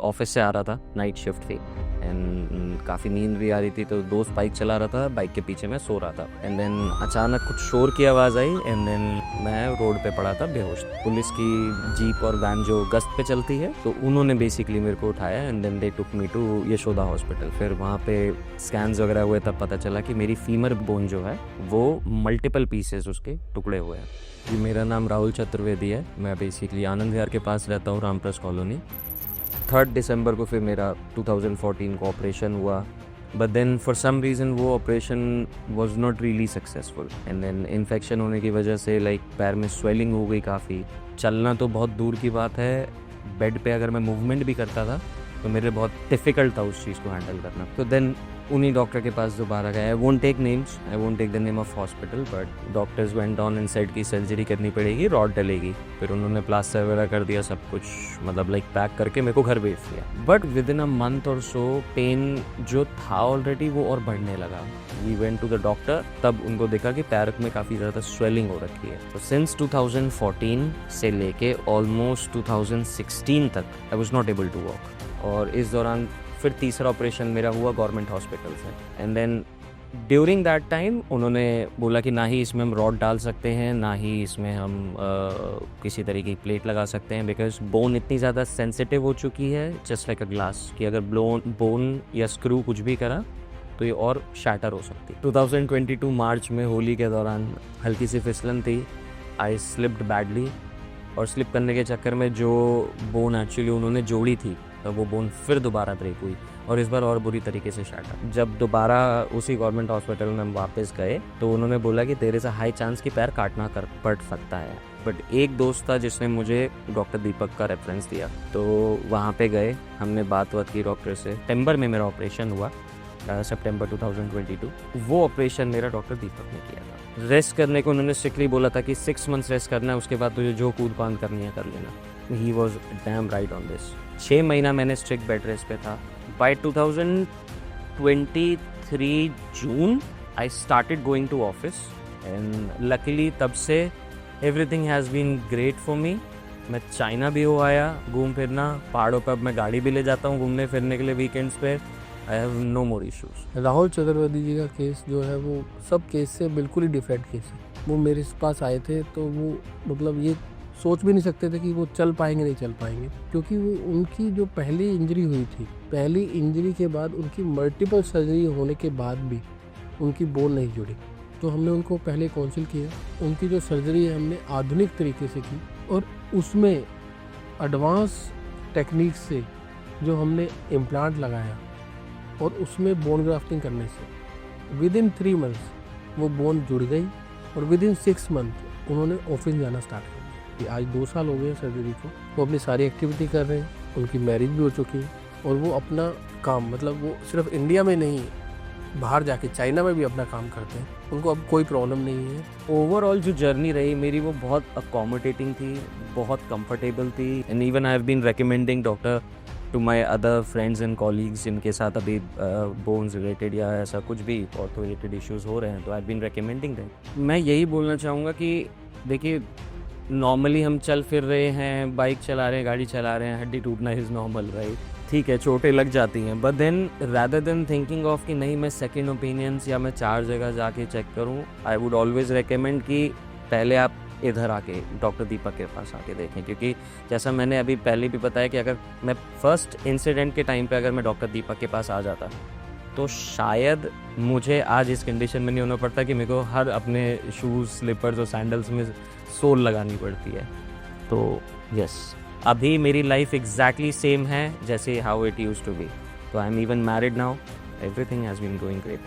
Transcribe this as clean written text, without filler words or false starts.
Office से आ रहा था, नाइट शिफ्ट थी एंड काफ़ी नींद भी आ रही थी, तो दोस्त बाइक चला रहा था, बाइक के पीछे मैं सो रहा था एंड देन अचानक कुछ शोर की आवाज़ आई एंड देन मैं रोड पे पड़ा था बेहोश। पुलिस की जीप और वैन जो गश्त पे चलती है, तो उन्होंने बेसिकली मेरे को उठाया and then they took me to Yashoda hospital. फिर वहाँ पे स्कैन्स वगैरह हुए, तब पता चला कि मेरी फीमर बोन जो है वो मल्टीपल पीसेस उसके टुकड़े हुए हैं। जी, मेरा नाम राहुल चतुर्वेदी है। मैं बेसिकली आनंद विहार के पास रहता हूँ, रामप्रस कॉलोनी। 3 दिसंबर को फिर मेरा 2014 को ऑपरेशन हुआ, but then for some reason वो operation was not really successful and then infection होने की वजह से लाइक पैर में स्वेलिंग हो गई काफ़ी। चलना तो बहुत दूर की बात है, बेड पे अगर मैं मूवमेंट भी करता था तो मेरे लिए बहुत डिफ़िकल्ट था उस चीज़ को हैंडल करना। तो देन उन्हीं डॉक्टर के पास दोबारा गया। I won't take names, I won't take the name of hospital, but doctors went on and said की सर्जरी करनी पड़ेगी, रॉड डलेगी। फिर उन्होंने प्लास्टर वगैरह कर दिया, सब कुछ मतलब लाइक पैक करके मेरे को घर भेज दिया। But with in a month और सो पेन जो था ऑलरेडी वो और बढ़ने लगा। We went to the doctor, तब उनको देखा कि पैर में काफ़ी ज़्यादा स्वेलिंग हो रखी है। तो सिंस 2014 से लेके ऑलमोस्ट 2016 तक I was not able to walk. और इस दौरान फिर तीसरा ऑपरेशन मेरा हुआ गवर्नमेंट हॉस्पिटल से and then during that time उन्होंने बोला कि ना ही इसमें हम रॉड डाल सकते हैं, ना ही इसमें हम किसी तरीके की प्लेट लगा सकते हैं, बिकॉज बोन इतनी ज़्यादा सेंसिटिव हो चुकी है, जस्ट लाइक अ ग्लास, कि अगर बोन या स्क्रू कुछ भी करा तो ये और शैटर हो सकती है। 2022 मार्च में होली के दौरान हल्की सी फिसलन थी, आई स्लिप्ड बैडली, और स्लिप करने के चक्कर में जो बोन एक्चुअली उन्होंने जोड़ी थी तो वो बोन फिर दोबारा ब्रेक हुई और इस बार और बुरी तरीके से शैटर। जब दोबारा उसी गवर्नमेंट हॉस्पिटल में हम वापस गए तो उन्होंने बोला कि there is a high chance कि पैर काटना पड़ सकता है। बट एक दोस्त था जिसने मुझे डॉक्टर दीपक का रेफरेंस दिया, तो वहाँ पे गए, हमने बात की डॉक्टर से। सितंबर में मेरा ऑपरेशन हुआ, सितंबर 2022। वो ऑपरेशन मेरा डॉक्टर दीपक ने किया था। रेस्ट करने को उन्होंने स्ट्रिक्टली बोला था कि 6 मंथ्स रेस्ट करना है, उसके बाद तुझे जो कूद फांद करनी है कर लेना। He was damn right on this. 6 महीना मैंने स्ट्रिक्ट बेड रेस्ट पे था। By 2023 June I started going to office and luckily तब से everything has been great for me. मैं चाइना भी हो आया घूम फिरना, पहाड़ों पर अब मैं गाड़ी भी ले जाता हूँ घूमने फिरने के लिए वीकेंड्स पे। I have no more issues. Rahul Chaturvedi ji का केस जो है वो सब केस से बिल्कुल ही डिफरेंट केस है। वो मेरे पास आए थे तो वो मतलब ये सोच भी नहीं सकते थे कि वो चल पाएंगे नहीं चल पाएंगे, क्योंकि वो उनकी जो पहली इंजरी हुई थी, पहली इंजरी के बाद उनकी मल्टीपल सर्जरी होने के बाद भी उनकी बोन नहीं जुड़ी। तो हमने उनको पहले काउंसिल किया, उनकी जो सर्जरी है हमने आधुनिक तरीके से की और उसमें एडवांस टेक्निक से जो हमने इम्प्लांट लगाया और उसमें बोन ग्राफ्टिंग करने से विद इन 3 मंथ्स वो बोन जुड़ गई और विद इन 6 मंथ उन्होंने ऑफिस जाना स्टार्ट कर दिया। आज 2 साल हो गए सर्जरी को, वो अपनी सारी एक्टिविटी कर रहे हैं, उनकी मैरिज भी हो चुकी है और वो अपना काम मतलब वो सिर्फ इंडिया में नहीं, बाहर जाके चाइना में भी अपना काम करते हैं। उनको अब कोई प्रॉब्लम नहीं है। ओवरऑल जो जर्नी रही मेरी वो बहुत अकोमोडेटिंग थी, बहुत कंफर्टेबल थी and even I have been recommending doctor to my other friends and colleagues जिनके साथ अभी बोन्स रिलेटेड या ऐसा कुछ भी ऑर्थो रिलेटेड इश्यूज़ हो रहे हैं, तो I have been recommending them. मैं यही बोलना चाहूँगा कि देखिए, नॉर्मली हम चल फिर रहे हैं, बाइक चला रहे हैं, गाड़ी चला रहे हैं, हड्डी टूटना इज़ नॉर्मल, राइट? ठीक है, चोटें लग जाती हैं, but then rather than thinking of कि नहीं मैं सेकेंड ओपिनियंस या मैं 4 जगह जाके चेक करूँ, आई वुड ऑलवेज रिकमेंड कि पहले आप इधर आके डॉक्टर दीपक के पास आके देखें। क्योंकि जैसा मैंने अभी पहले भी बताया कि अगर मैं फर्स्ट इंसिडेंट के टाइम पे अगर मैं डॉक्टर दीपक के पास आ जाता तो शायद मुझे आज इस कंडीशन में नहीं होना पड़ता कि मेरे को हर अपने शूज़, स्लीपर्स और सैंडल्स में सोल लगानी पड़ती है। तो यस, अभी मेरी लाइफ एग्जैक्टली सेम है जैसे how it used to be. तो I am even married now, everything has been going great.